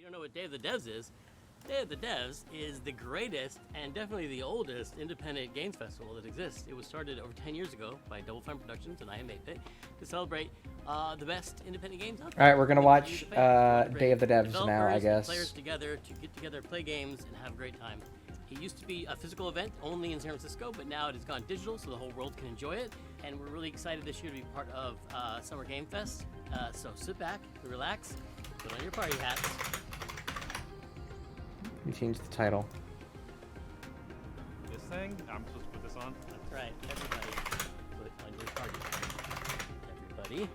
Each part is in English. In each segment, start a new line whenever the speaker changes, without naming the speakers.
don't know what Day of the Devs is, Day of the Devs is the greatest and definitely the oldest independent games festival that exists. It was started over 10 years ago by Double Fine Productions and I Am 8-Bit to celebrate the best independent games out there.
All right, we're gonna watch Day of the Devs now, I guess.
Players together to get together, play games, and have a great time. It used to be a physical event only in San Francisco, but now it has gone digital, so the whole world can enjoy it. And we're really excited this year to be part of Summer Game Fest. So sit back, relax, put on your party hats.
We changed the title.
This thing? I'm supposed to put this on?
That's right, everybody, put on your party hats. Everybody.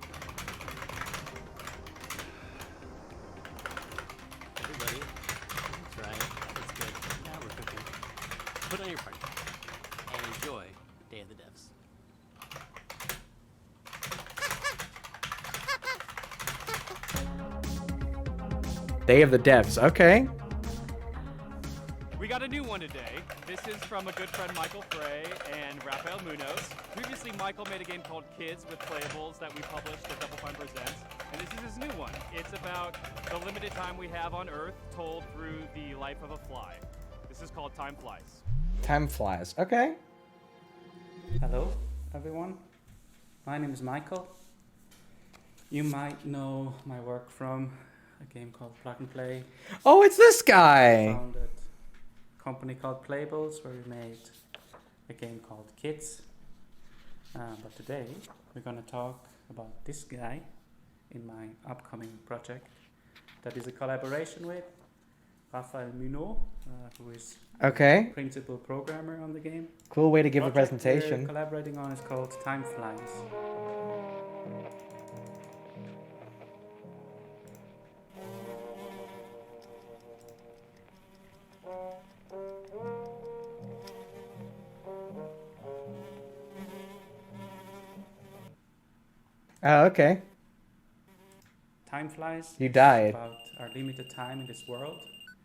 Everybody. That's right, that's good. Now we're cooking. Put on your party hat and enjoy Day of the Devs.
Day of the Devs, okay.
We got a new one today. This is from a good friend Michael Frey and Rafael Munoz. Previously, Michael made a game called Kids with Playables that we published at Double Fine Presents, and this is his new one. It's about the limited time we have on Earth told through the life of a fly. This is called Time Flies.
Time flies, okay.
Hello, everyone. My name is Michael. You might know my work from a game called Plug and Play.
Oh, it's this guy.
Founded a company called Playables, where we made a game called Kids. But today we're going to talk about this guy in my upcoming project. That is a collaboration with Rafael Munoz, who is
Okay.
principal programmer on the game.
Cool way to give a
Project
presentation.
we're collaborating on is called Time Flies.
Oh, okay.
Time flies.
You died.
About our limited time in this world.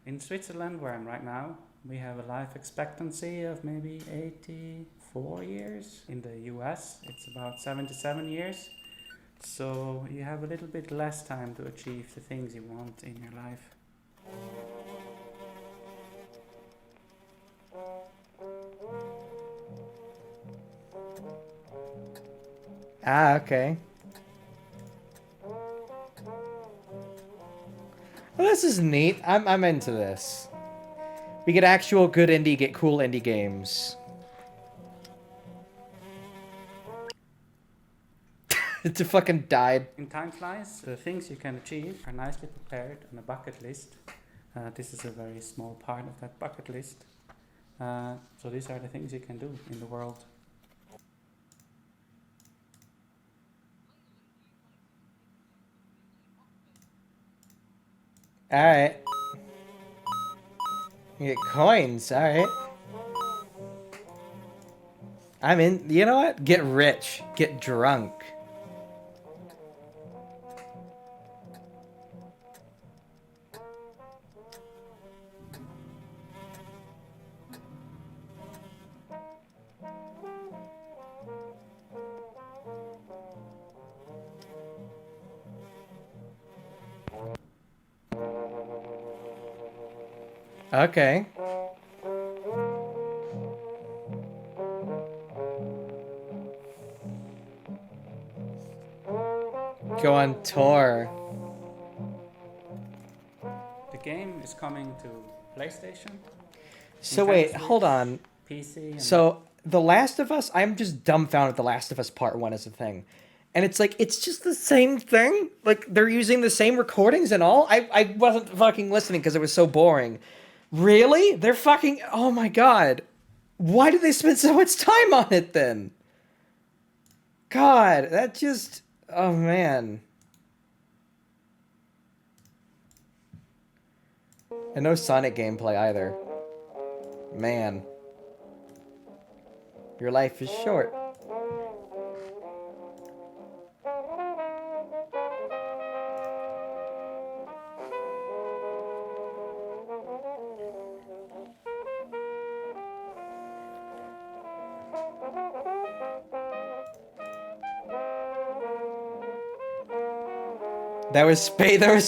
In Switzerland, where I'm right now, we have a life expectancy of maybe 84 years. In the US, it's about 77 years. So you have a little bit less time to achieve the things you want in your life.
Ah, okay. Well, this is neat. I'm into this. We get actual good indie, get cool indie games. To fucking died.
In Time Flies, the things you can achieve are nicely prepared on a bucket list. This is a very small part of that bucket list. So these are the things you can do in the world.
Alright. You get coins, alright. I'm in. You know what? Get rich. Get drunk. Okay. Go on tour.
The game is coming to PlayStation,
So
Nintendo
wait,
Switch,
hold on.
PC, and
So The Last of Us, I'm just dumbfounded The Last of Us Part 1 is a thing. And it's like, it's just the same thing? Like, they're using the same recordings and all? I wasn't fucking listening because it was so boring. Really? They're fucking... Oh my god. Why did they spend so much time on it then? God, that just... Oh man. And no Sonic gameplay either. Man. Your life is short. That was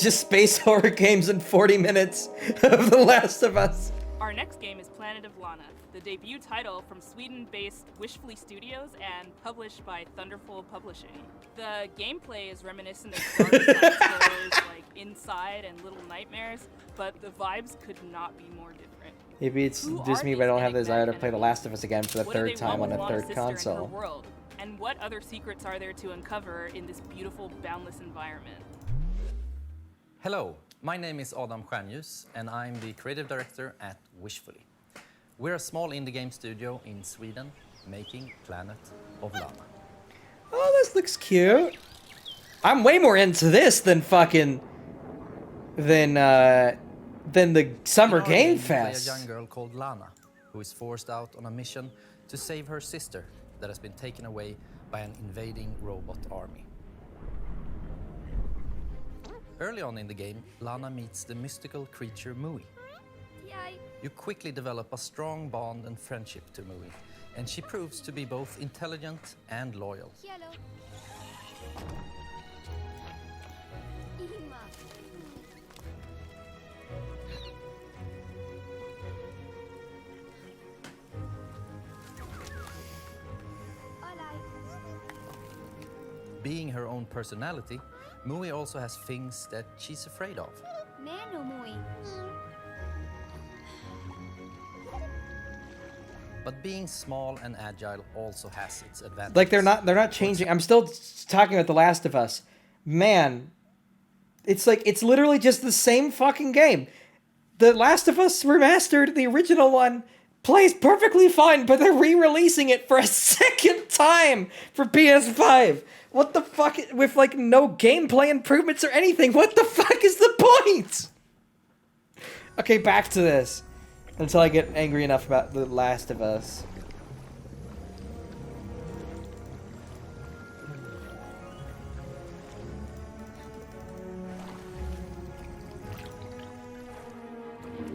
just space horror games in 40 minutes of The Last of Us.
Our next game is Planet of Lana, the debut title from Sweden-based Wishfully Studios and published by Thunderful Publishing. The gameplay is reminiscent of dark side scrollers like Inside and Little Nightmares, but the vibes could not be more different.
Maybe it's just me, but I don't have the desire to play The Last of Us again for the third time on a third console.
World? And what other secrets are there to uncover in this beautiful, boundless environment?
Hello, my name is Adam Stjernljus and I'm the creative director at Wishfully. We're a small indie game studio in Sweden making Planet of Lana.
Oh, this looks cute. I'm way more into this than fucking than the Summer Game Fest.
Play a young girl called Lana who is forced out on a mission to save her sister that has been taken away by an invading robot army. Early on in the game, Lana meets the mystical creature Mui. You quickly develop a strong bond and friendship to Mui, and she proves to be both intelligent and loyal. Being her own personality, Mui also has things that she's afraid of. But being small and agile also has its advantages.
Like they're not changing. I'm still talking about The Last of Us. Man, it's like it's literally just the same fucking game. The Last of Us Remastered, the original one, plays perfectly fine, but they're re-releasing it for a second time for PS5. What the fuck? With like no gameplay improvements or anything. What the fuck is the point? Okay, back to this. Until I get angry enough about The Last of Us.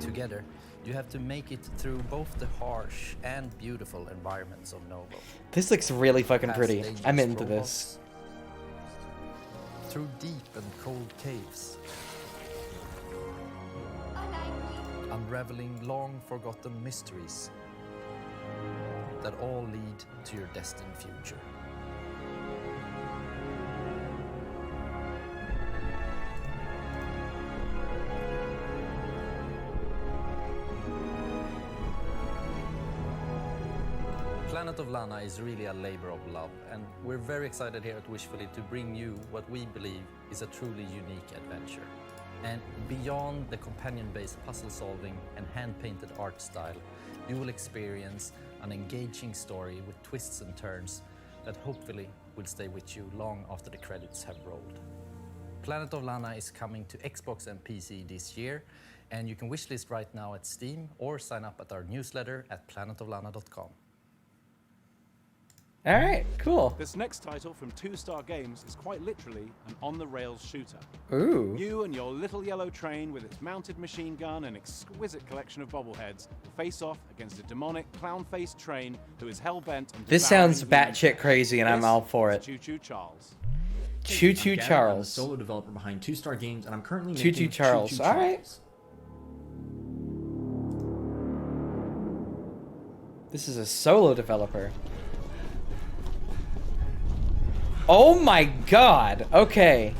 Together, you have to make it through both the harsh and beautiful environments of Novo.
This looks really fucking
Past
pretty.
dangerous
I'm into
robots,
this.
Through deep and cold caves. Unraveling long forgotten mysteries that all lead to your destined future. Planet of Lana is really a labor of love, and we're very excited here at Wishfully to bring you what we believe is a truly unique adventure. And beyond the companion-based puzzle solving and hand-painted art style, you will experience an engaging story with twists and turns that hopefully will stay with you long after the credits have rolled. Planet of Lana is coming to Xbox and PC this year, and you can wishlist right now at Steam or sign up at our newsletter at planetoflana.com.
All right, cool.
This next title from 2-Star Games is quite literally an on-the-rails shooter.
Ooh.
You and your little yellow train with its mounted machine gun and exquisite collection of bobbleheads will face off against a demonic clown-faced train who is hell-bent on
This
devouring
sounds
humans.
batshit crazy, and I'm all for it.
Choo Choo Charles.
Choo
I'm
Choo
Gavin, I'm the
Charles.
solo developer behind 2-Star Games, and I'm currently
Choo
making
Choo Charles.
Choo Choo
All right.
Charles.
This is a solo developer. Oh my god. Okay.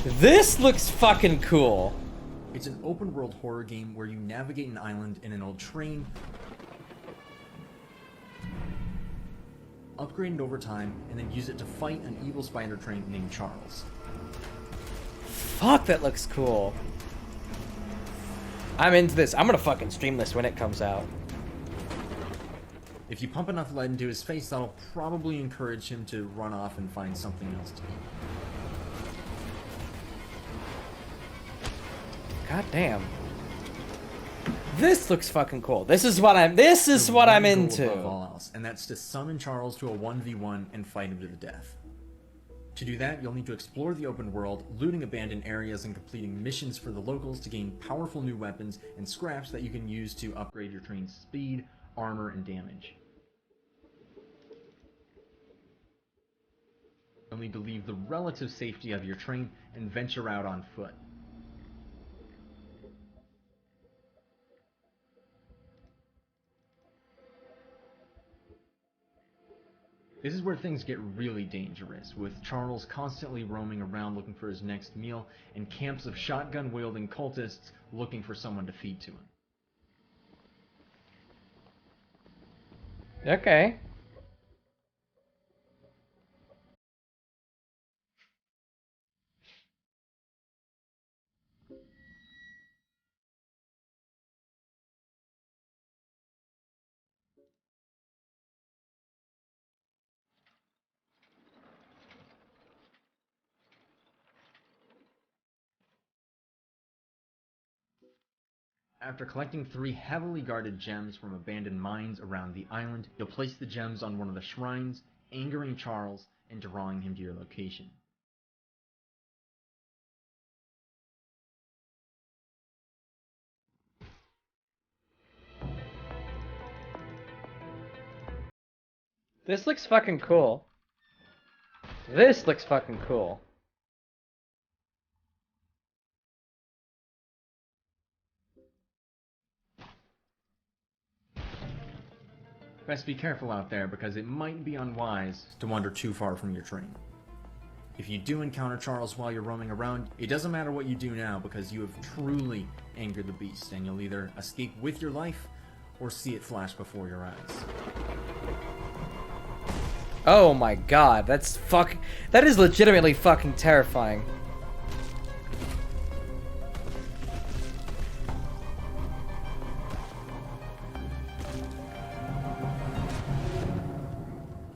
This looks fucking cool.
It's an open-world horror game where you navigate an island in an old train, upgrade it over time, and then use it to fight an evil spider train named Charles.
Fuck, that looks cool. I'm into this. I'm gonna fucking stream this when it comes out.
If you pump enough lead into his face, that'll probably encourage him to run off and find something else to eat. God damn. This looks fucking cool. This is what I'm There's
what I'm
one goal
into.
above all else, and that's to summon Charles to a 1v1 and fight him to the death. To do that, you'll need to explore the open world, looting abandoned areas and completing missions for the locals to gain powerful new weapons and scraps that you can use to upgrade your train's speed, armor, and damage. You'll need to leave the relative safety of your train and venture out on foot. This is where things get really dangerous, with Charles constantly roaming around looking for his next meal, and camps of shotgun-wielding cultists looking for someone to feed to him.
Okay.
After collecting 3 heavily guarded gems from abandoned mines around the island, you'll place the gems on one of the shrines, angering Charles and drawing him to your location.
This looks fucking cool. This looks fucking cool.
Best be careful out there, because it might be unwise to wander too far from your train. If you do encounter Charles while you're roaming around, it doesn't matter what you do now, because you have truly angered the beast, and you'll either escape with your life or see it flash before your eyes.
Oh my god, that is legitimately fucking terrifying.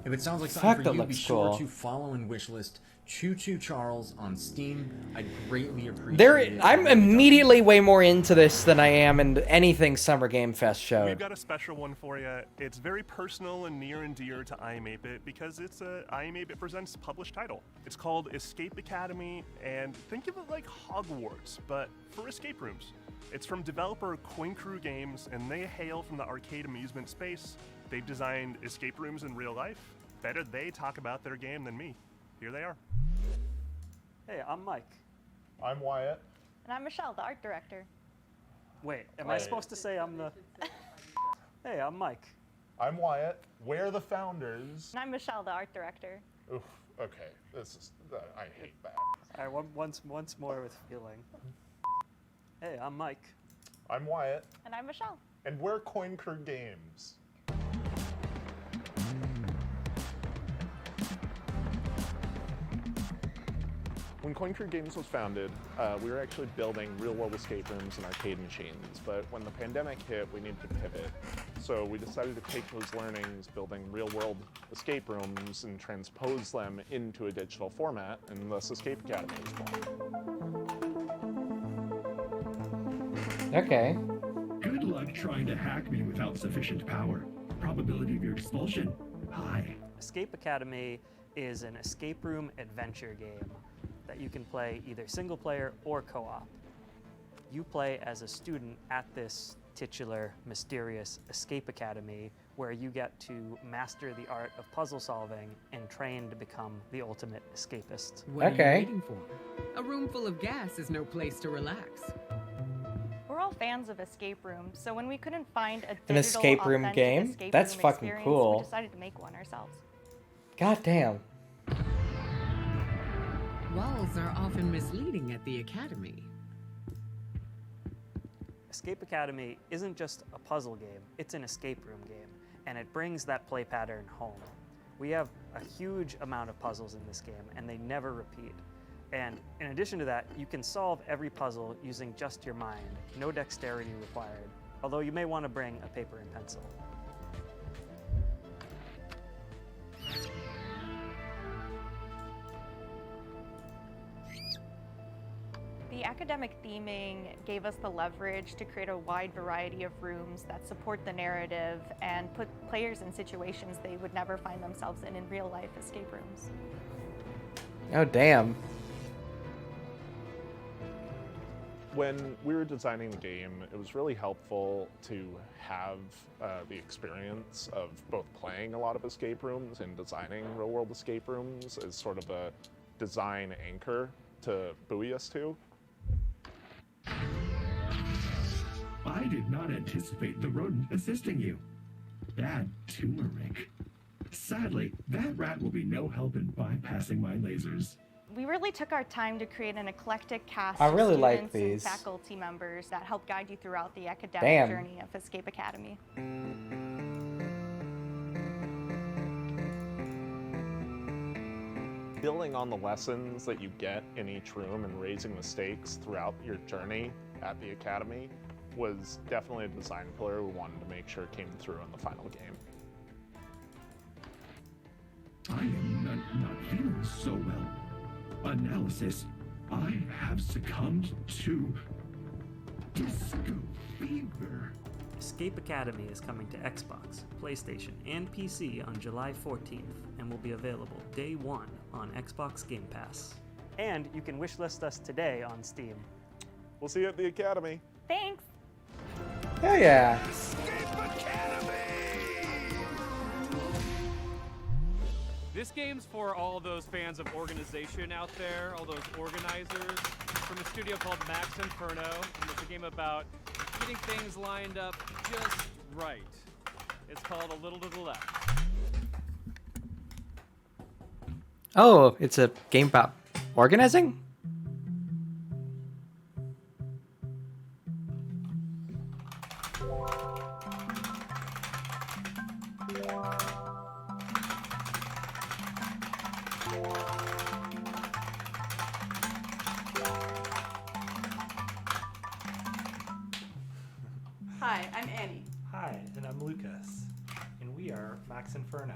If it sounds like
Fuck,
something
that
for you, be
looks
sure
cool.
to follow and wishlist Choo Choo Charles on Steam. I'd greatly appreciate it.
I'm immediately way more into this than I am in anything Summer Game Fest
We've
showed.
got a special one for you. It's very personal and near and dear to IM8bit because it's a IM8bit Presents published title. It's called Escape Academy, and think of it like Hogwarts, but for escape rooms. It's from developer Coin Crew Games, and they hail from the arcade amusement space. They've designed escape rooms in real life. Better they talk about their game than me. Here they are.
Hey, I'm Mike.
I'm Wyatt.
And I'm Michelle, the art director.
Wait, am I supposed to say I'm the... Hey, I'm Mike.
I'm Wyatt. We're the founders.
And I'm Michelle, the art director.
Oof, okay. This is... I hate that.
All right, once more with feeling. Hey, I'm Mike.
I'm Wyatt.
And I'm Michelle.
And we're Coin Crew Games. When Coin Crew Games was founded, we were actually building real-world escape rooms and arcade machines, but when the pandemic hit, we needed to pivot. So we decided to take those learnings, building real-world escape rooms, and transpose them into a digital format, and thus Escape Academy was born.
Okay.
Good luck trying to hack me without sufficient power. Probability of your expulsion, high.
Escape Academy is an escape room adventure game that you can play either single player or co-op. You play as a student at this titular, mysterious Escape Academy where you get to master the art of puzzle solving and train to become the ultimate escapist.
What are you waiting for? A room full of gas is no place to relax.
We're all fans of escape rooms, so when we couldn't find a
An
digital,
escape room
authentic
game?
escape
That's
room
fucking
experience,
cool.
we decided to make one ourselves.
God damn.
Walls are often misleading at the academy.
Escape Academy isn't just a puzzle game, it's an escape room game, and it brings that play pattern home. We have a huge amount of puzzles in this game, and they never repeat. And in addition to that, you can solve every puzzle using just your mind, no dexterity required, although you may want to bring a paper and pencil.
The academic theming gave us the leverage to create a wide variety of rooms that support the narrative and put players in situations they would never find themselves in real life escape rooms.
Oh damn.
When we were designing the game, it was really helpful to have the experience of both playing a lot of escape rooms and designing real-world escape rooms as sort of a design anchor to buoy us to.
I did not anticipate the rodent assisting you. Bad turmeric. Sadly, that rat will be no help in bypassing my lasers.
We really took our time to create an eclectic cast
I
of
really like
students and
these.
faculty members that help guide you throughout the academic
Damn.
journey of Escape Academy.
Building on the lessons that you get in each room and raising the stakes throughout your journey at the Academy was definitely a design pillar we wanted to make sure came through in the final game.
I am not feeling so well. Analysis. I have succumbed to disco fever.
Escape Academy is coming to Xbox, PlayStation, and PC on July 14th and will be available day one on Xbox Game Pass. And you can wishlist us today on Steam.
We'll see you at the Academy.
Thanks!
Hell yeah.
This game's for all those fans of organization out there, all those organizers, from a studio called Max Inferno, and it's a game about getting things lined up just right. It's called A Little to the Left.
Oh, it's a game about organizing?
Hi, I'm Annie.
Hi, and I'm Lucas, and we are Max Inferno.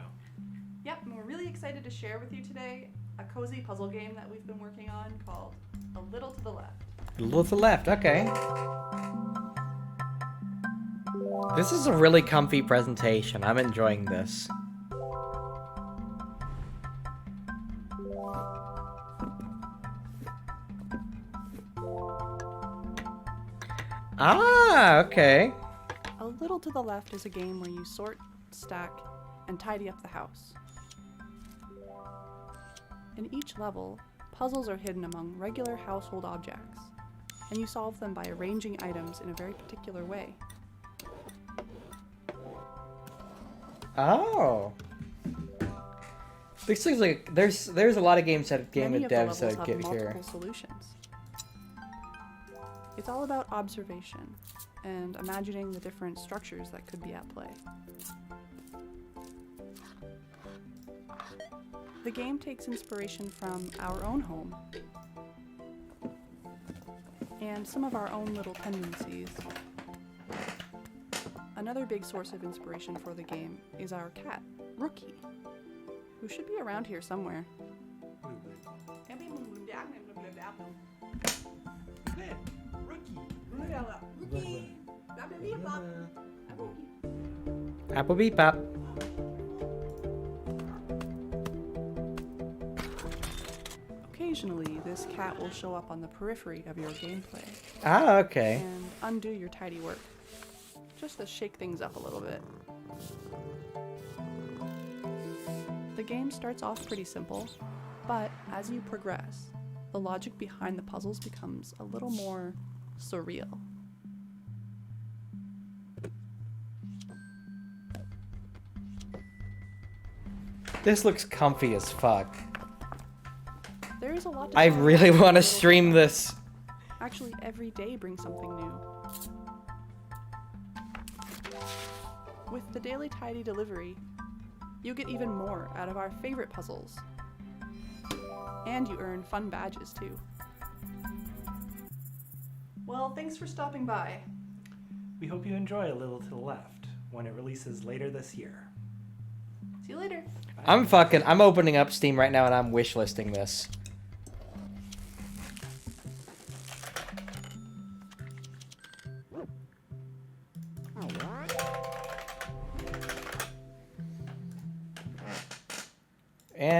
Yep, and we're really excited to share with you today a cozy puzzle game that we've been working on called A Little to the Left.
A little to the left, okay. This is a really comfy presentation. I'm enjoying this. Ah, okay.
A Little to the Left is a game where you sort, stack, and tidy up the house. In each level, puzzles are hidden among regular household objects, and you solve them by arranging items in a very particular way.
Oh. This looks like there's a lot of games that game
Many
with
of the
devs
levels
that
have
get
multiple
here.
solutions. It's all about observation and imagining the different structures that could be at play. The game takes inspiration from our own home and some of our own little tendencies. Another big source of inspiration for the game is our cat, Rookie, who should be around here somewhere.
Apple beep pop.
Occasionally, this cat will show up on the periphery of your gameplay.
Ah, okay.
And undo your tidy work, just to shake things up a little bit. The game starts off pretty simple, but as you progress, the logic behind the puzzles becomes a little more surreal.
This looks comfy as fuck.
There is a lot to
I
tell
really
about
want to
Little
stream
Left.
this.
Actually, every day brings something new. With the daily tidy delivery, you get even more out of our favorite puzzles. And you earn fun badges too. Well, thanks for stopping by.
We hope you enjoy A Little to the Left when it releases later this year.
See you later.
I'm opening up Steam right now and I'm wishlisting this.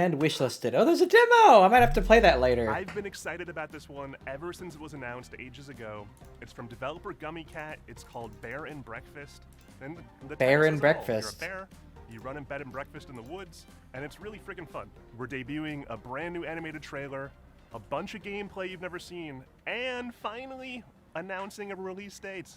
and wishlisted. Oh, there's a demo! I might have to play that later.
I've been excited about this one ever since it was announced ages ago. It's from developer Gummy Cat. It's called Bear and Breakfast. And the
Bear
title
and
says it all.
Breakfast.
You're a bear, you run in bed and breakfast in the woods, and it's really freaking fun. We're debuting a brand new animated trailer, a bunch of gameplay you've never seen, and finally announcing a release date.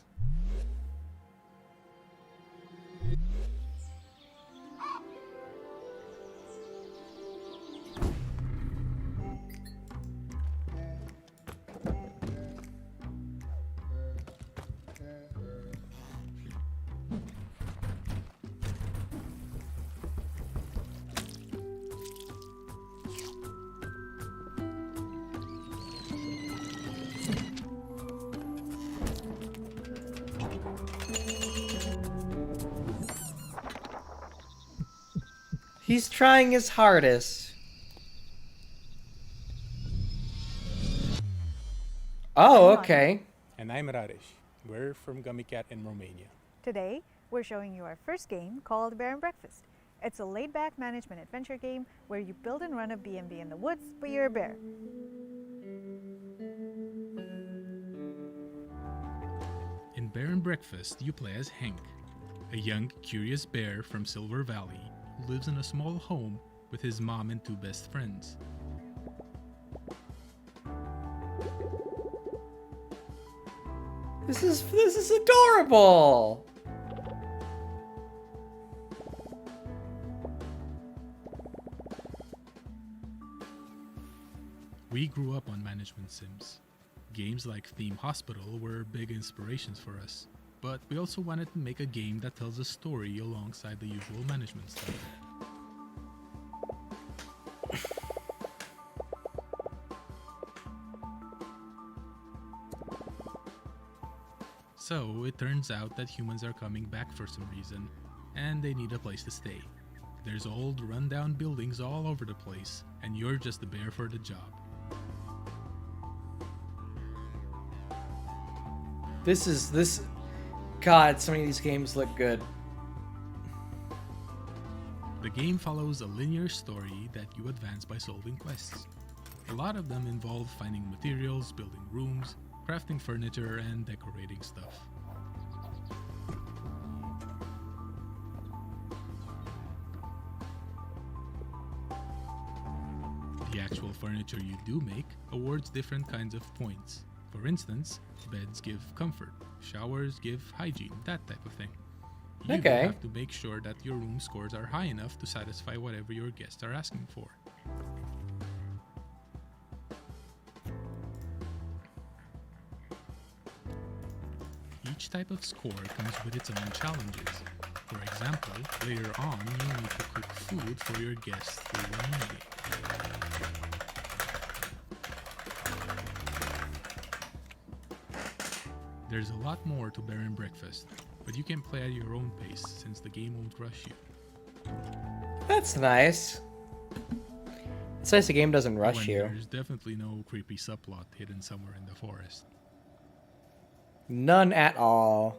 He's trying his hardest. Oh, okay.
And I'm Raresh. We're from Gummy Cat in Romania.
Today, we're showing you our first game called Bear and Breakfast. It's a laid-back management adventure game where you build and run a B&B in the woods, but you're a bear.
In Bear and Breakfast, you play as Hank, a young, curious bear from Silver Valley who lives in a small home with his mom and two best friends.
This is adorable.
We grew up on management sims. Games like Theme Hospital were big inspirations for us, but we also wanted to make a game that tells a story alongside the usual management stuff. So it turns out that humans are coming back for some reason, and they need a place to stay. There's old rundown buildings all over the place, and you're just the bear for the job.
God, so many of these games look good.
The game follows a linear story that you advance by solving quests. A lot of them involve finding materials, building rooms, crafting furniture, and decorating stuff. The actual furniture you do make awards different kinds of points. For instance, beds give comfort, showers give hygiene, that type of thing. You have to make sure that your room scores are high enough to satisfy whatever your guests are asking for. Each type of score comes with its own challenges. For example, later on, you need to cook food for your guests through a minigame. There's a lot more to Bear and Breakfast, but you can play at your own pace since the game won't rush you.
That's nice. It's nice the game doesn't rush you.
There's definitely no creepy subplot hidden somewhere in the forest.
None at all.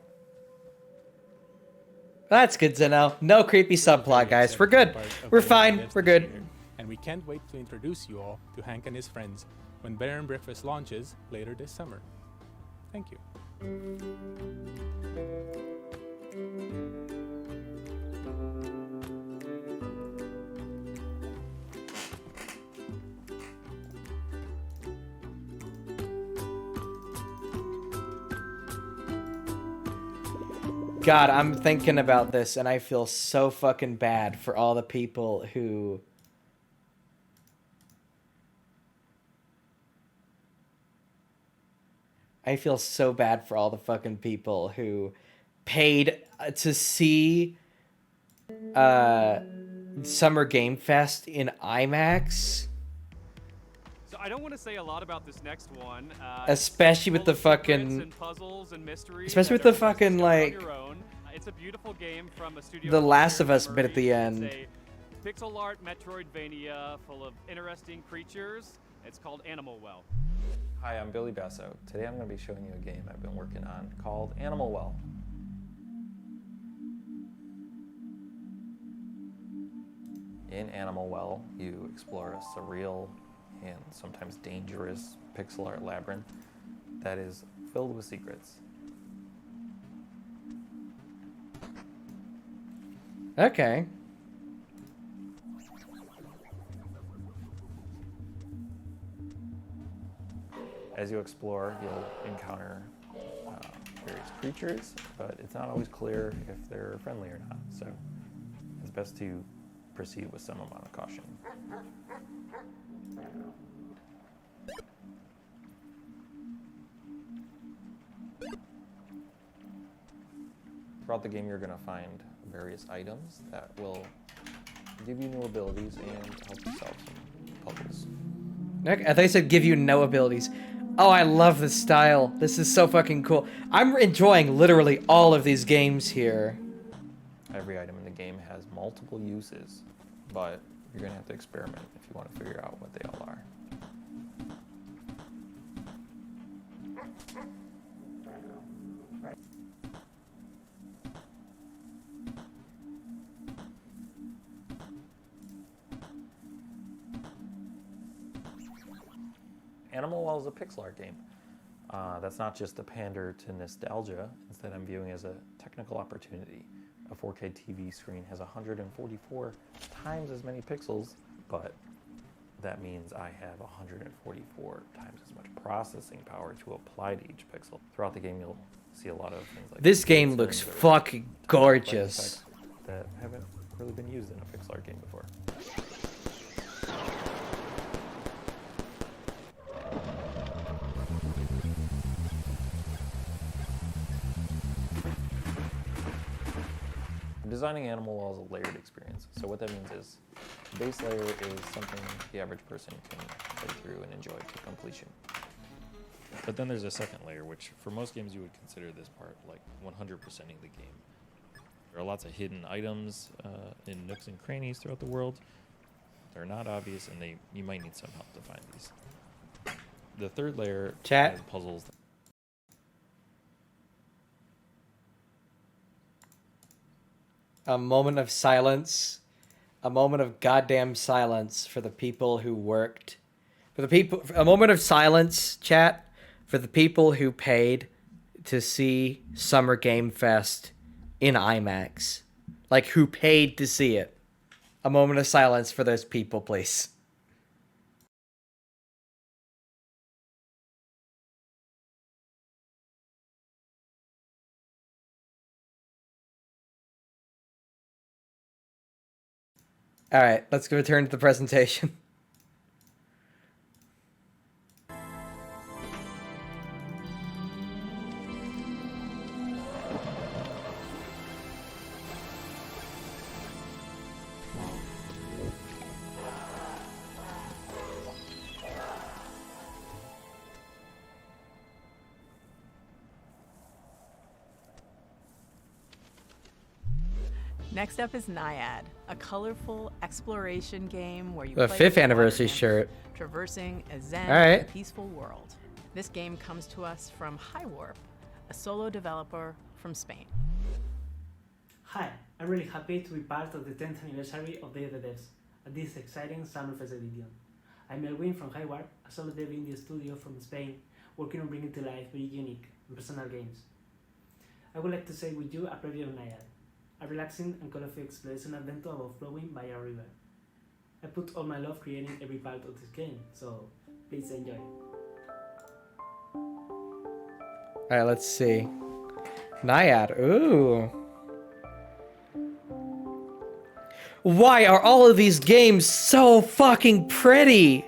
That's good to know. No creepy subplot, guys. We're good. We're fine. We're good.
And we can't wait to introduce you all to Hank and his friends when Bear and Breakfast launches later this summer. Thank you.
God, I'm thinking about this and I feel so fucking bad for all the people who... I feel so bad for all the fucking people who paid to see Summer Game Fest in IMAX.
So I don't want to say a lot about this next one.
Especially with the fucking...
And puzzles and mysteries
especially with the fucking, like...
It's a beautiful game from a studio...
The Last of Us bit at the end.
It's a pixel art Metroidvania full of interesting creatures. It's called Animal Well.
Hi, I'm Billy Basso. Today I'm going to be showing you a game I've been working on called Animal Well. In Animal Well, you explore a surreal and sometimes dangerous pixel art labyrinth that is filled with secrets.
Okay.
As you explore, you'll encounter various creatures, but it's not always clear if they're friendly or not, so it's best to proceed with some amount of caution. Throughout the game, you're going to find various items that will give you new abilities and help you solve some puzzles.
Okay, I thought you said give you no abilities. Oh, I love this style. This is so fucking cool. I'm enjoying literally all of these games here.
Every item in the game has multiple uses, but you're going to have to experiment if you want to figure out what they all are. Animal Well is a pixel art game. That's not just a pander to nostalgia. Instead, I'm viewing it as a technical opportunity. A 4K TV screen has 144 times as many pixels, but that means I have 144 times as much processing power to apply to each pixel. Throughout the game, you'll see a lot of things like
this game looks fucking gorgeous.
That haven't really been used in a pixel art game before. Designing Animal Well is a layered experience. So what that means is the base layer is something the average person can play through and enjoy to completion.
But then there's a second layer, which for most games you would consider this part like 100%ing the game. There are lots of hidden items in nooks and crannies throughout the world. They're not obvious, and you might need some help to find these. The third layer has puzzles.
A moment of silence. A moment of goddamn silence for the people who worked. A moment of silence, chat, for the people who paid to see Summer Game Fest in IMAX. Like, who paid to see it. A moment of silence for those people, please. All right, let's go return to the presentation.
Next up is Naiad, a colorful exploration game where you
The
play
5th
as a
anniversary
water
shirt.
nymph, traversing a zen
All right.
and peaceful world. This game comes to us from High Warp, a solo developer from Spain.
Hi, I'm really happy to be part of the 10th anniversary of Day of the Devs at this exciting Summerfest edition. I'm Elwin from High Warp, a solo dev indie studio from Spain, working on bringing to life very unique and personal games. I would like to share with you a preview of Naiad, a relaxing and colorful exploration adventure about flowing by a river. I put all my love creating every part of this game, so please enjoy.
Alright, let's see. Naiad, ooh. Why are all of these games so fucking pretty?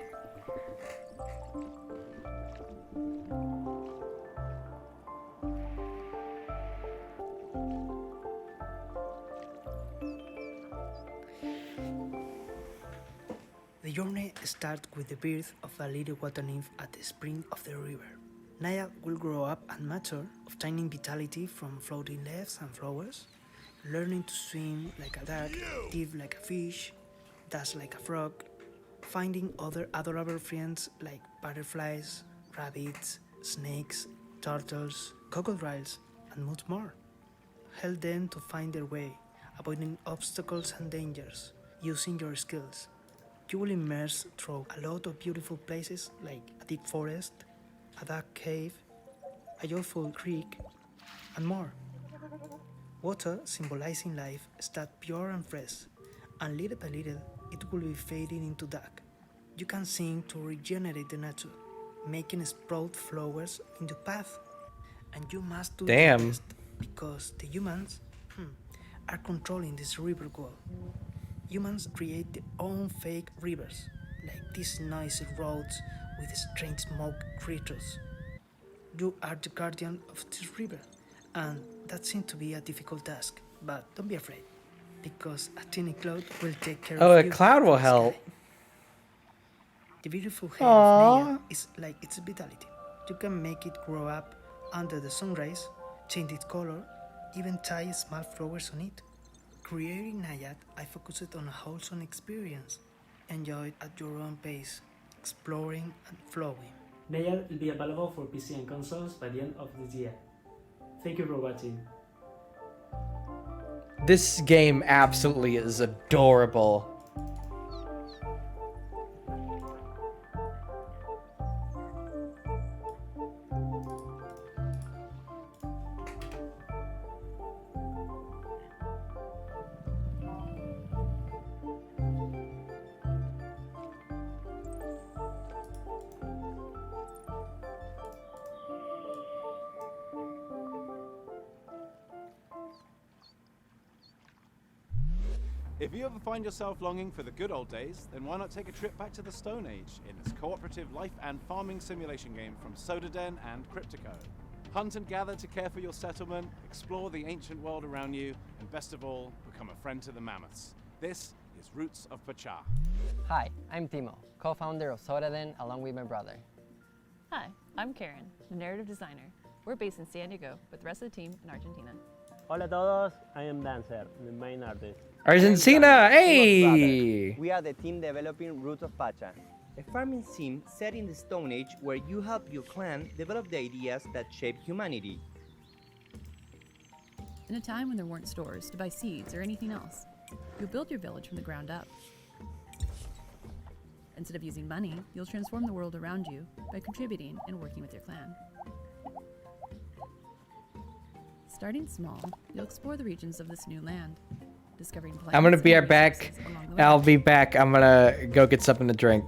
The journey starts with the birth of a little water nymph at the spring of the river. Naiad will grow up and mature, obtaining vitality from floating leaves and flowers, learning to swim like a duck, dive like a fish, dash like a frog, finding other adorable friends like butterflies, rabbits, snakes, turtles, crocodiles, and much more. Help them to find their way, avoiding obstacles and dangers, using your skills. You will immerse through a lot of beautiful places like a deep forest, a dark cave, a joyful creek, and more. Water, symbolizing life, starts pure and fresh, and little by little it will be fading into dark. You can sing to regenerate the nature, making sprout flowers in your path. And you must do your best, because the humans are controlling this river world. Humans create their own fake rivers, like these noisy roads with strange smoke creatures. You are the guardian of this river, and that seems to be a difficult task, but don't be afraid, because a tiny cloud will take care
Oh,
of
a
you.
cloud will
from the
help.
sky. The beautiful hair
Aww.
of Naya is like its vitality. You can make it grow up under the sunrise, change its color, even tie small flowers on it. Creating Nayad, I focused on a wholesome experience. Enjoy it at your own pace, exploring and flowing.
Nayad will be available for PC and consoles by the end of this year. Thank you for watching.
This game absolutely is adorable.
If you ever find yourself longing for the good old days, then why not take a trip back to the Stone Age in this cooperative life and farming simulation game from Sodaden and Cryptico. Hunt and gather to care for your settlement, explore the ancient world around you, and best of all, become a friend to the mammoths. This is Roots of Pachá.
Hi, I'm Timo, co-founder of Sodaden along with my brother.
Hi, I'm Karen, the narrative designer. We're based in San Diego, with the rest of the team in Argentina.
Hola a todos, I am Dancer, the main artist.
Argentina, hey!
We are the team developing Roots of Pacha, a farming sim set in the Stone Age where you help your clan develop the ideas that shape humanity.
In a time when there weren't stores to buy seeds or anything else, you'll build your village from the ground up. Instead of using money, you'll transform the world around you by contributing and working with your clan. Starting small, you'll explore the regions of this new land, discovering plants.
I'm gonna be
and
right back.
resources along the way.
I'll be back. I'm gonna go get something to drink.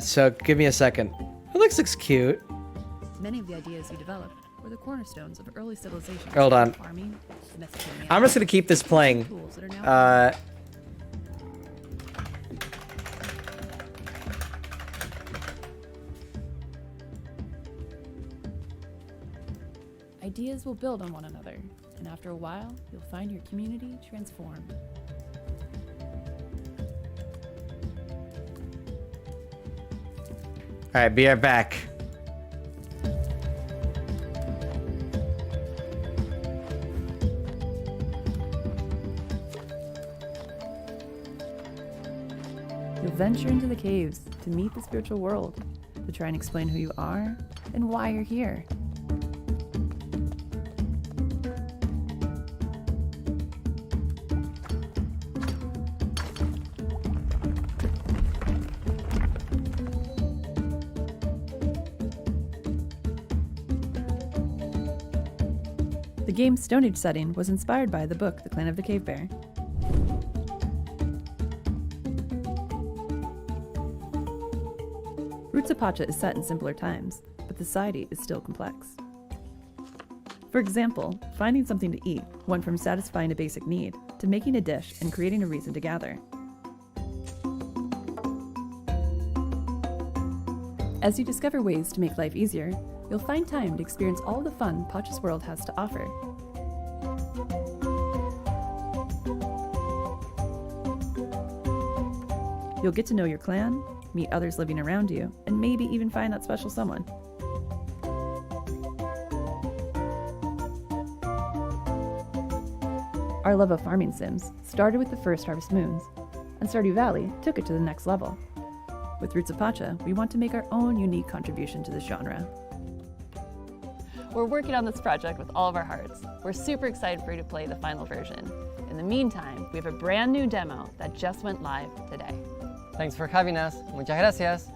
So give me a second. It looks cute.
Many of the ideas you developed were the cornerstones of early civilizations.
Hold on.
Farming, domesticating
I'm just gonna keep this playing.
tools that are now Ideas will build on one another, and after a while, you'll find your community transformed.
All right, be right back.
You'll venture into the caves to meet the spiritual world, to try and explain who you are and why you're here. The game's Stone Age setting was inspired by the book The Clan of the Cave Bear. Roots of Pacha is set in simpler times, but the society is still complex. For example, finding something to eat went from satisfying a basic need to making a dish and creating a reason to gather. As you discover ways to make life easier, you'll find time to experience all the fun Pacha's world has to offer. You'll get to know your clan, meet others living around you, and maybe even find that special someone. Our love of farming sims started with the first Harvest Moons, and Stardew Valley took it to the next level. With Roots of Pacha, we want to make our own unique contribution to this genre. We're working on this project with all of our hearts. We're super excited for you to play the final version. In the meantime, we have a brand new demo that just went live today.
Thanks for having us. Muchas gracias.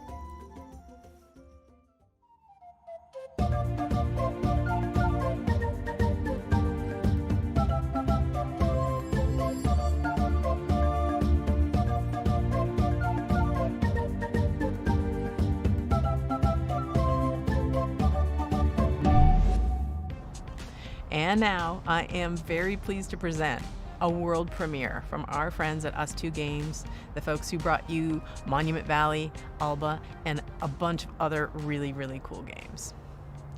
And now I am very pleased to present a world premiere from our friends at Us2 Games, the folks who brought you Monument Valley, Alba, and a bunch of other really, really cool games.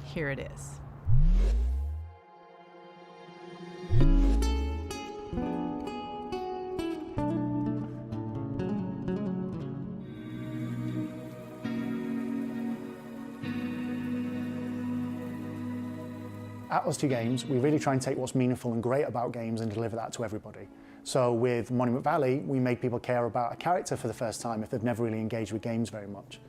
Here it is.
At Us2 Games, we really try and take what's meaningful and great about games and deliver that to everybody. So with Monument Valley, we made people care about a character for the first time if they've never really engaged with games very much.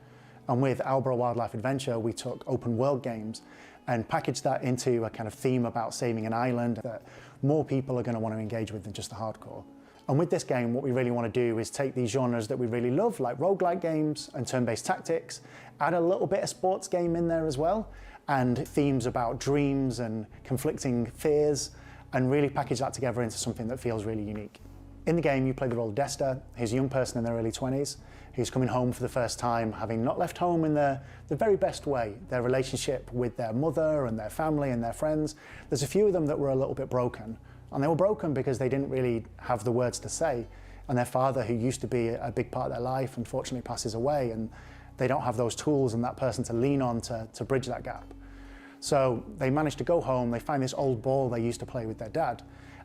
And with Alba Wildlife Adventure, we took open world games and packaged that into a kind of theme about saving an island that more people are going to want to engage with than just the hardcore. And with this game, what we really want to do is take these genres that we really love, like roguelike games and turn-based tactics, add a little bit of sports game in there as well, and themes about dreams and conflicting fears, and really package that together into something that feels really unique. In the game, you play the role of Desta. He's a young person in their early 20s who's coming home for the first time, having not left home in the very best way. Their relationship with their mother and their family and their friends, there's a few of them that were a little bit broken. And they were broken because they didn't really have the words to say. And their father, who used to be a big part of their life, unfortunately passes away, and they don't have those tools and that person to lean on to bridge that gap. So they manage to go home, they find this old ball they used to play with their dad,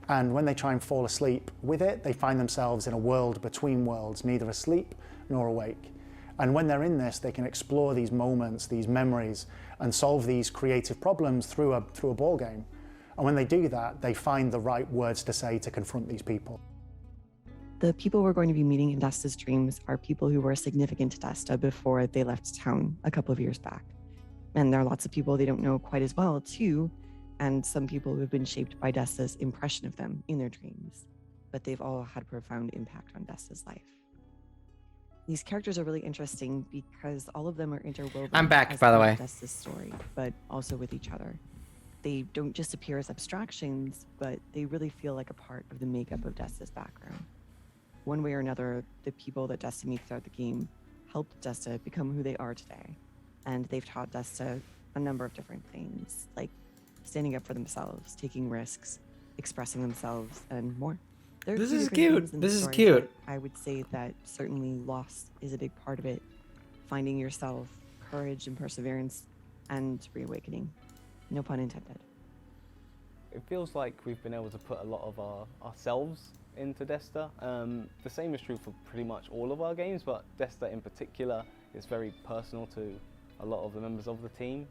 and when they try and fall asleep with it, they find themselves in a world between worlds, neither asleep nor awake. And when they're in this, they can explore these moments, these memories, and solve these creative problems through a ball game. And when they do that, they find the right words to say to confront these people.
The people we're going to be meeting in Desta's dreams are people who were significant to Desta before they left town a couple of years back. And there are lots of people they don't know quite as well, too, and some people who have been shaped by Desta's impression of them in their dreams, but they've all had a profound impact on Desta's life. These characters are really interesting because all of them are interwoven.
I'm back, by the way.
Desta's story, but also with each other. They don't just appear as abstractions, but they really feel like a part of the makeup of Desta's background. One way or another, the people that Desta meets throughout the game helped Desta become who they are today. And they've taught Desta a number of different things, like standing up for themselves, taking risks, expressing themselves, and more.
This is cute. This is cute.
I would say that certainly loss is a big part of it. Finding yourself, courage and perseverance, and reawakening. No pun intended.
It feels like we've been able to put a lot of ourselves into Desta. The same is true for pretty much all of our games, but Desta in particular is very personal to a lot of the members of the team.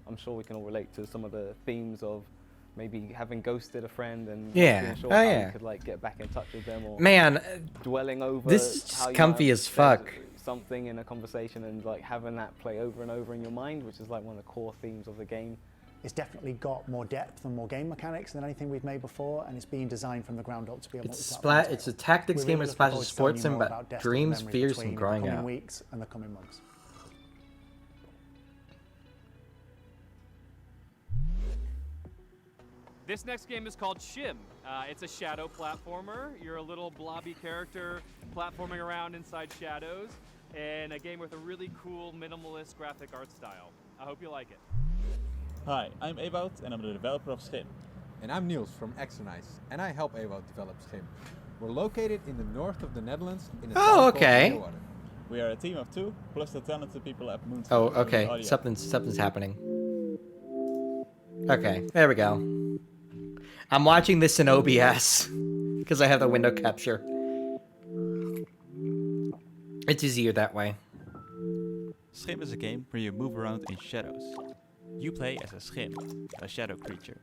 I'm sure we can all relate to some of the themes of maybe having ghosted a friend and being sure how you could like get back in touch with them, or dwelling over
this is
how you
comfy as fuck.
Something in a conversation and like having that play over and over in your mind, which is like one of the core themes of the game.
It's definitely got more depth and more game mechanics than anything we've made before, and it's being designed from the ground up to be a multi-platform.
It's a tactics game that splashes sports sim about dreams, fears, and growing up.
Weeks and the coming months.
This next game is called Shim. It's a shadow platformer. You're a little blobby character platforming around inside shadows, and a game with a really cool minimalist graphic art style. I hope you like it.
Hi, I'm Ewout and I'm the developer of Schim.
And I'm Niels from Exernice, and I help Ewout develop Schim. We're located in the north of the Netherlands in a town called Leeuwarden.
We are a team of 2, plus the talented people at Moon.
Oh, okay. Something's happening. Okay, there we go. I'm watching this in OBS because I have the window capture. It's easier that way.
Schim is a game where you move around in shadows. You play as a Schim, a shadow creature.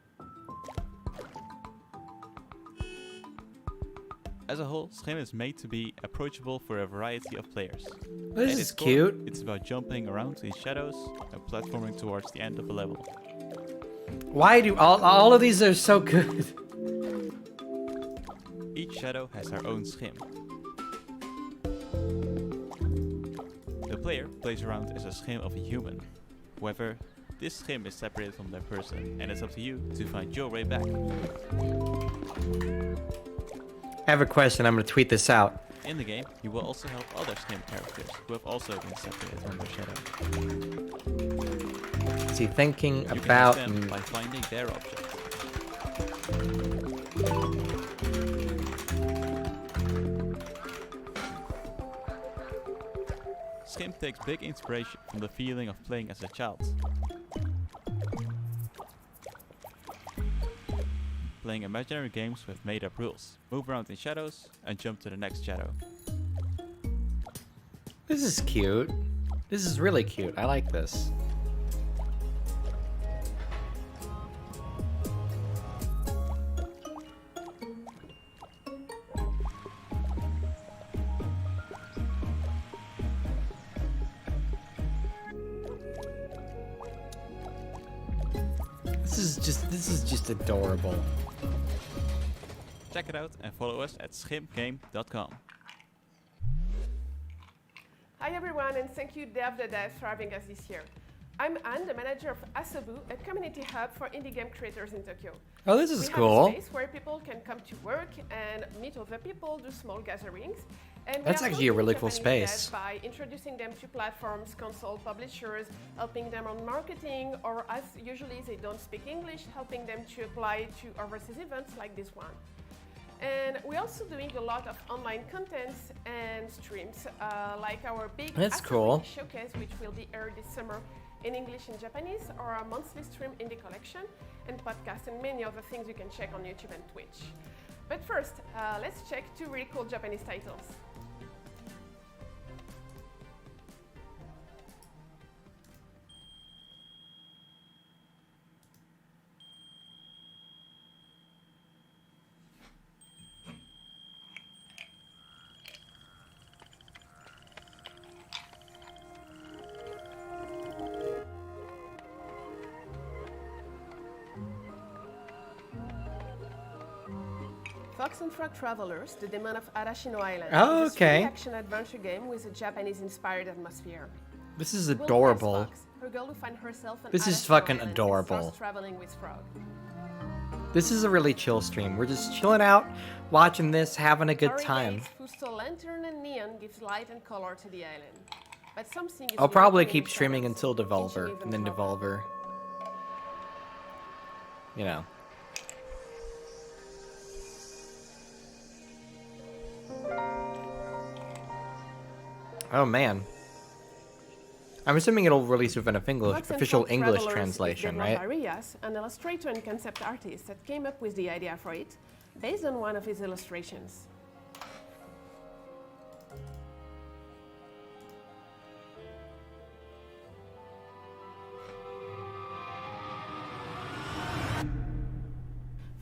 As a whole, Schim is made to be approachable for a variety of players.
This is cute.
It's about jumping around in shadows and platforming towards the end of a level.
Why do all of these are so good?
Each shadow has their own schim. The player plays around as a schim of a human. However, this schim is separated from their person, and it's up to you to find your way back.
I have a question. I'm going to tweet this out.
In the game, you will also help other schim characters who have also been separated from their shadow.
Is he thinking
You
about
can help them by finding their objects. Schim takes big inspiration from the feeling of playing as a child. Playing imaginary games with made-up rules. Move around in shadows and jump to the next shadow.
This is cute. This is really cute. I like this. This is just adorable.
Check it out and follow us at schimgame.com.
Hi everyone, and thank you Dev the Dev for having us this year. I'm Anne, the manager of Asobu, a community hub for indie game creators in Tokyo.
Oh, this is
we
cool.
have a space where people can come to work and meet other people, do small gatherings. And
That's actually a really cool
Japanese
space.
devs by introducing them to platforms, console publishers, helping them on marketing, or as usually they don't speak English, helping them to apply to overseas events like this one. And we're also doing a lot of online contents and streams, like our big
That's
Asobu
cool.
showcase, which will be aired this summer in English and Japanese, or our monthly stream indie collection, and podcasts, and many other things you can check on YouTube and Twitch. But first, let's check 2 really cool Japanese titles. Fox and Frog Travelers, The Demon of Arashino Island.
Oh,
is a
okay.
3D action-adventure game with a Japanese-inspired atmosphere.
This is
We'll play as
adorable.
Fox, a girl who finds herself on
This is
Arashino
fucking
Island and
adorable.
starts traveling with Frog.
This is a really chill stream. We're just chilling out, watching this, having a good
Story
time.
Gates, whose stole lantern and neon gives light and color to the island. But something is
I'll probably
lacking in
keep streaming
shadows,
until
making
Devolver,
even
and then
trouble.
Devolver. You know. Oh man. I'm assuming it'll release with an
Fox and
official
Frog
English
Travelers
translation,
is
right?
developed by Rias, an illustrator and concept artist that came up with the idea for it, based on one of his illustrations.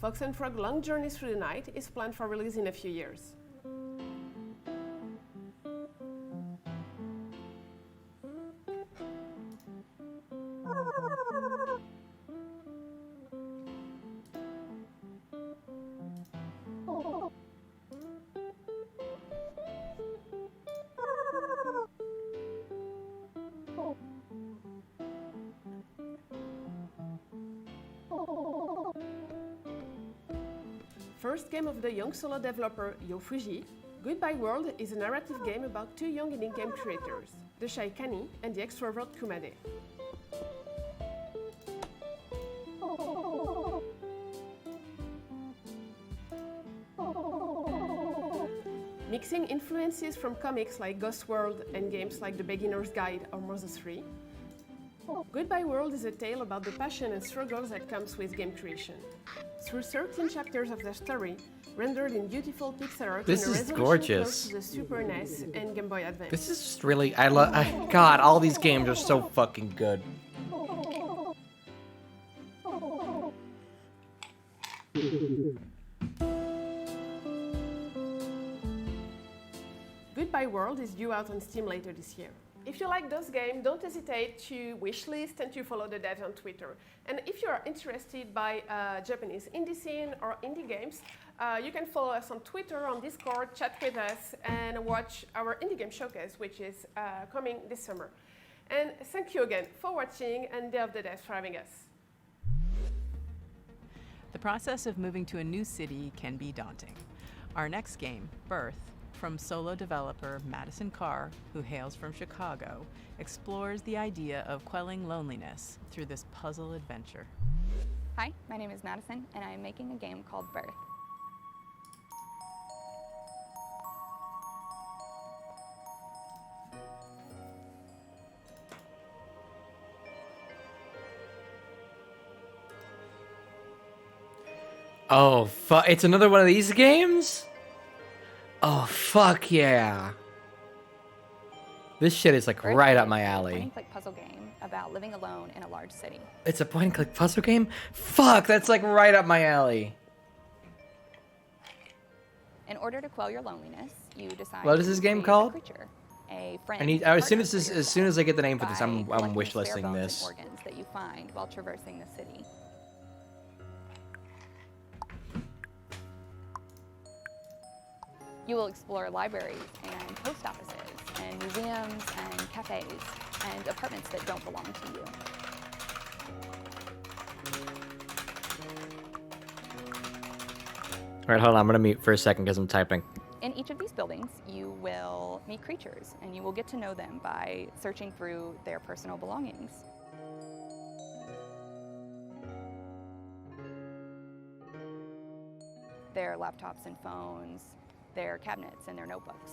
Fox and Frog Long Journey Through the Night is planned for release in a few years. First game of the young solo developer Yo Fuji, Goodbye World is a narrative game about 2 young indie game creators, the shy Kani and the extrovert Kumade. Mixing influences from comics like Ghost World and games like The Beginner's Guide or Mother 3, Goodbye World is a tale about the passion and struggles that comes with game creation. Through 13 chapters of the story, rendered in beautiful pixel art
This
in a
is
resolution
gorgeous.
close to the Super NES and Game Boy Advance.
This is just really, God, all these games are so fucking good.
Goodbye World is due out on Steam later this year. If you like those games, don't hesitate to wishlist and to follow the devs on Twitter. And if you are interested by Japanese indie scene or indie games, you can follow us on Twitter, on Discord, chat with us, and watch our indie game showcase, which is coming this summer. And thank you again for watching, and Day of the Devs for having us.
The process of moving to a new city can be daunting. Our next game, Birth, from solo developer Madison Carr, who hails from Chicago, explores the idea of quelling loneliness through this puzzle adventure.
Hi, my name is Madison, and I am making a game called Birth.
Oh, fuck. It's another one of these games? Oh, fuck yeah. This shit is like right up my alley.
It's a point-and-click puzzle game about living alone in a large city.
It's a point-and-click puzzle game? Fuck, that's like right up my alley.
In order to quell your loneliness, you decide.
What is this game called?
A creature, a friend.
I need as soon as I get the name for this, I'm wishlisting this.
Organs that you find while traversing the city. You will explore libraries and post offices and museums and cafes and apartments that don't belong to you.
All right, hold on. I'm gonna mute for a second because I'm typing.
In each of these buildings, you will meet creatures, and you will get to know them by searching through their personal belongings. Their laptops and phones, their cabinets and their notebooks.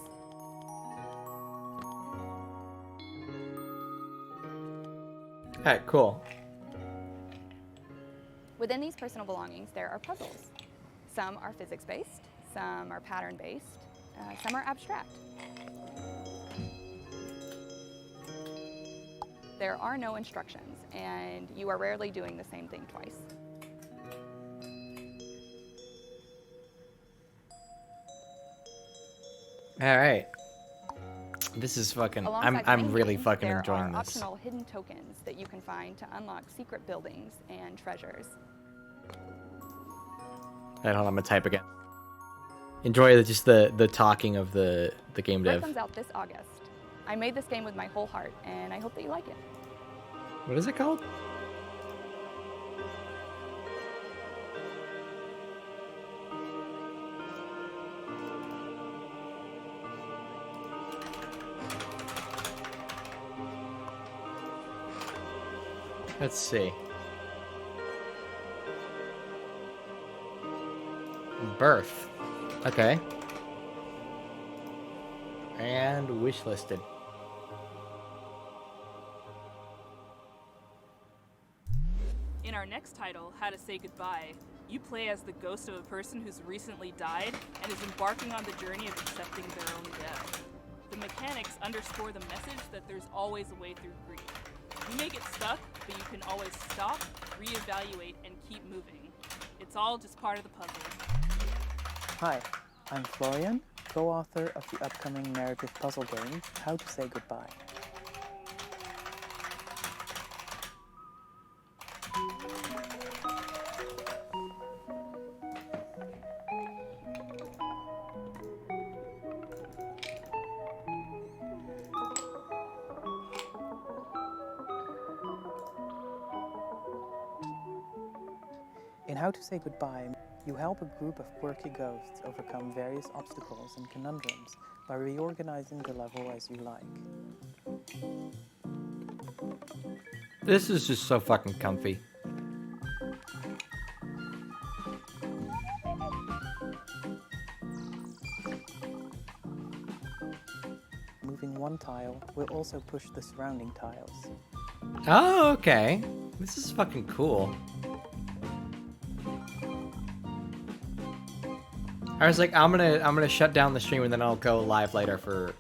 All right, cool.
Within these personal belongings, there are puzzles. Some are physics-based, some are pattern-based, some are abstract. There are no instructions, and you are rarely doing the same thing twice.
All right. This is fucking. I'm really fucking enjoying
there are
this.
optional hidden tokens that you can find to unlock secret buildings and treasures.
All right, hold on. I'm gonna type again. Enjoy just the talking of the game
Birth
dev.
comes out this August. I made this game with my whole heart, and I hope that you like it.
What is it called? Let's see. Birth. Okay. And wishlisted.
In our next title, How to Say Goodbye, you play as the ghost of a person who's recently died and is embarking on the journey of accepting their own death. The mechanics underscore the message that there's always a way through grief. You may get stuck, but you can always stop, reevaluate, and keep moving. It's all just part of the puzzle.
Hi, I'm Florian, co-author of the upcoming narrative puzzle game, How to Say Goodbye. In How to Say Goodbye, you help a group of quirky ghosts overcome various obstacles and conundrums by reorganizing the level as you like.
This is just so fucking comfy.
Moving one tile will also push the surrounding tiles.
Oh, okay. This is fucking cool. I was like, I'm gonna shut down the stream and then I'll go live later for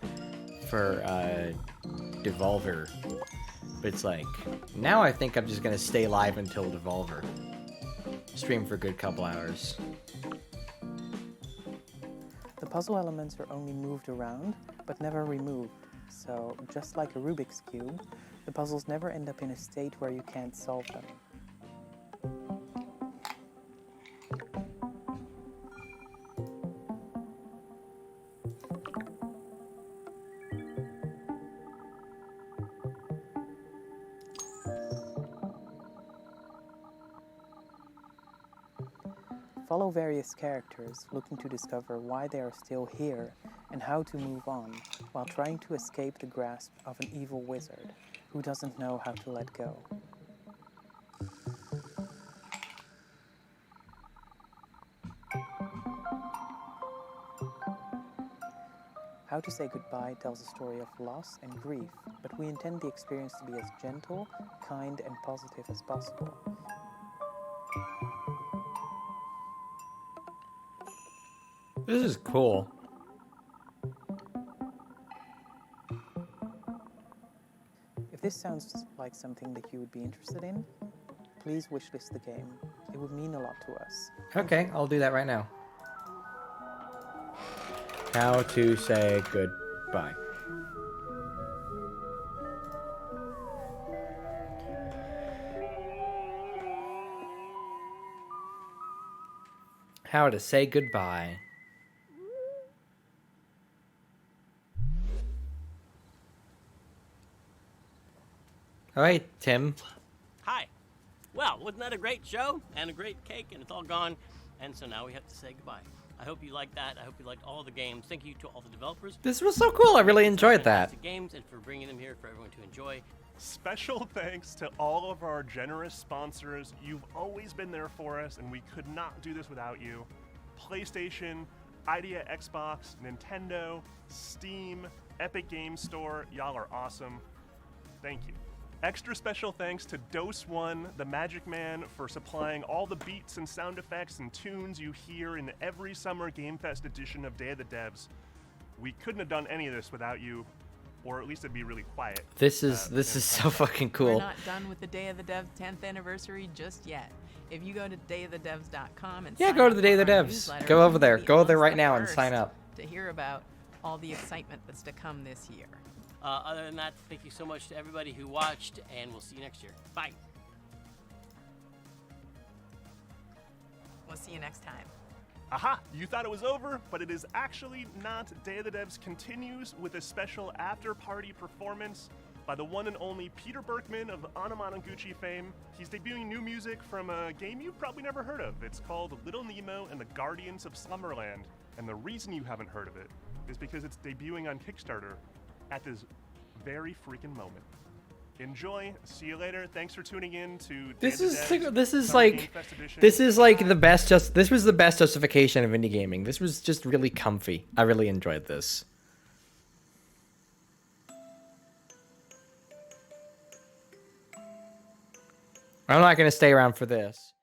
Devolver. But it's like, now I think I'm just gonna stay live until Devolver. Stream for a good couple hours.
The puzzle elements are only moved around, but never removed. So, just like a Rubik's Cube, the puzzles never end up in a state where you can't solve them. Follow various characters looking to discover why they are still here and how to move on, while trying to escape the grasp of an evil wizard who doesn't know how to let go. How to Say Goodbye tells a story of loss and grief, but we intend the experience to be as gentle, kind, and positive as possible.
This is cool.
If this sounds like something that you would be interested in, please wishlist the game. It would mean a lot to us.
Okay, I'll do that right now. How to Say Goodbye. How to Say Goodbye. All right, Tim.
Hi. Well, wasn't that a great show and a great cake, and it's all gone, and so now we have to say goodbye. I hope you liked that. I hope you liked all the games. Thank you to all the developers.
This was so cool. I really enjoyed that.
Fantastic games, and for bringing them here for everyone to enjoy.
Special thanks to all of our generous sponsors. You've always been there for us, and we could not do this without you. PlayStation, Idea Xbox, Nintendo, Steam, Epic Games Store. Y'all are awesome. Thank you. Extra special thanks to Dose One, the Magic Man, for supplying all the beats and sound effects and tunes you hear in every Summer Game Fest edition of Day of the Devs. We couldn't have done any of this without you, or at least it'd be really quiet.
This is so fucking cool.
We're not done with the Day of the Devs 10th anniversary just yet. If you go to dayofthedevs.com and
Yeah, go to the Day of the Devs. Go over there. Go there right now and sign up.
To hear about all the excitement that's to come this year.
Other than that, thank you so much to everybody who watched, and we'll see you next year. Bye.
We'll see you next time.
Aha! You thought it was over, but it is actually not. Day of the Devs continues with a special after-party performance by the one and only Peter Berkman of Anamanaguchi fame. He's debuting new music from a game you've probably never heard of. It's called Little Nemo and the Guardians of Slumberland. And the reason you haven't heard of it is because it's debuting on Kickstarter at this very freaking moment. Enjoy. See you later. Thanks for tuning in to
This is like the best. This was the best justification of indie gaming. This was just really comfy. I really enjoyed this. I'm not gonna stay around for this.